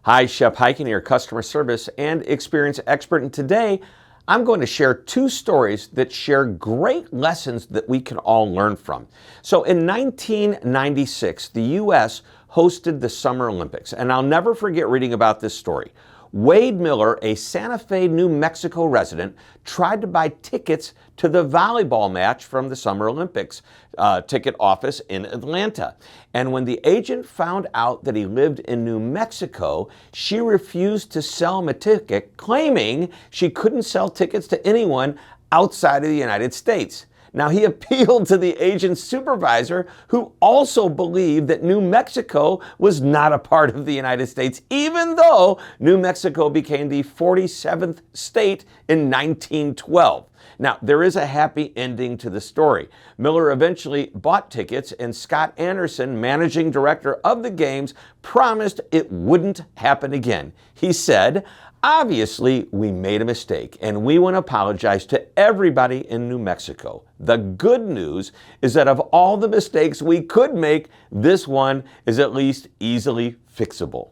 Hi, Shep Hyken, your customer service and experience expert, and today I'm going to share two stories that share great lessons that we can all learn from. So in 1996, the U.S. hosted the Summer Olympics, and I'll never forget reading about this story. Wade Miller, a Santa Fe, New Mexico resident, tried to buy tickets to the volleyball match from the Summer Olympics ticket office in Atlanta. And when the agent found out that he lived in New Mexico, she refused to sell him a ticket, claiming she couldn't sell tickets to anyone outside of the United States. Now, he appealed to the agent's supervisor, who also believed that New Mexico was not a part of the United States, even though New Mexico became the 47th state in 1912. Now, there is a happy ending to the story. Miller eventually bought tickets, and Scott Anderson, managing director of the games, promised it wouldn't happen again. He said, "Obviously, we made a mistake, and we want to apologize to everybody in New Mexico. The good news is that of all the mistakes we could make, this one is at least easily fixable."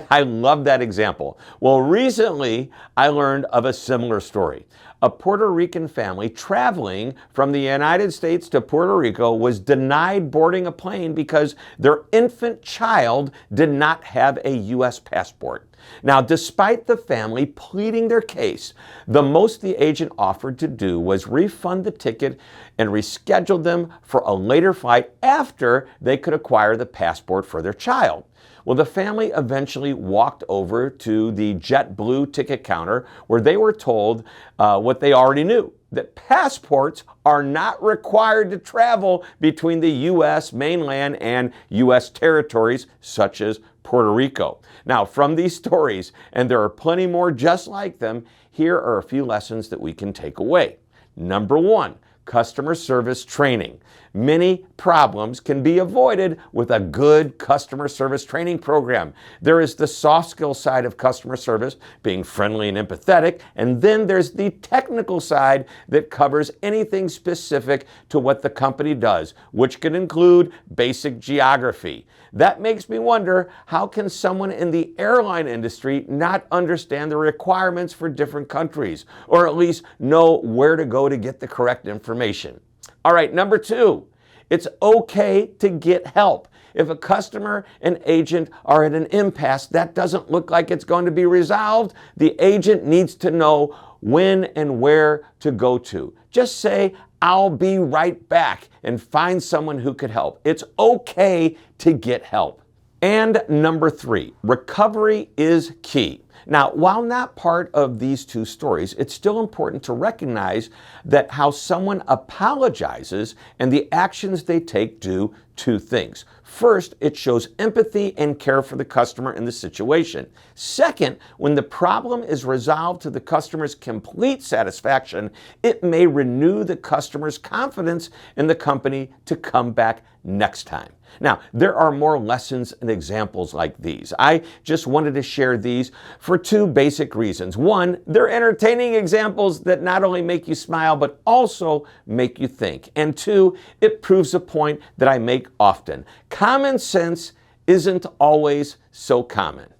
I love that example. Well, recently, I learned of a similar story. A Puerto Rican family traveling from the United States to Puerto Rico was denied boarding a plane because their infant child did not have a U.S. passport. Now, despite the family pleading their case, the most the agent offered to do was refund the ticket and reschedule them for a later flight after they could acquire the passport for their child. Well, the family eventually walked over to the JetBlue ticket counter, where they were told what they already knew, that passports are not required to travel between the U.S. mainland and U.S. territories such as Puerto Rico. Now, from these stories, and there are plenty more just like them, here are a few lessons that we can take away. Number one, customer service training. Many problems can be avoided with a good customer service training program. There is the soft skill side of customer service, being friendly and empathetic, and then there's the technical side that covers anything specific to what the company does, which can include basic geography. That makes me wonder, how can someone in the airline industry not understand the requirements for different countries, or at least know where to go to get the correct information? All right, number two, it's okay to get help. If a customer and agent are at an impasse that doesn't look like it's going to be resolved, the agent needs to know when and where to go to. Just say, "I'll be right back," and find someone who could help. It's okay to get help. And number three, recovery is key. Now, while not part of these two stories, it's still important to recognize that how someone apologizes and the actions they take do two things. First, it shows empathy and care for the customer in the situation. Second, when the problem is resolved to the customer's complete satisfaction, it may renew the customer's confidence in the company to come back next time. Now, there are more lessons and examples like these. I just wanted to share these for two basic reasons. One, they're entertaining examples that not only make you smile, but also make you think. And two, it proves a point that I make often. Common sense isn't always so common.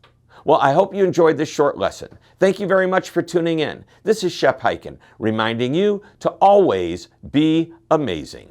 Well, I hope you enjoyed this short lesson. Thank you very much for tuning in. This is Shep Hyken, reminding you to always be amazing.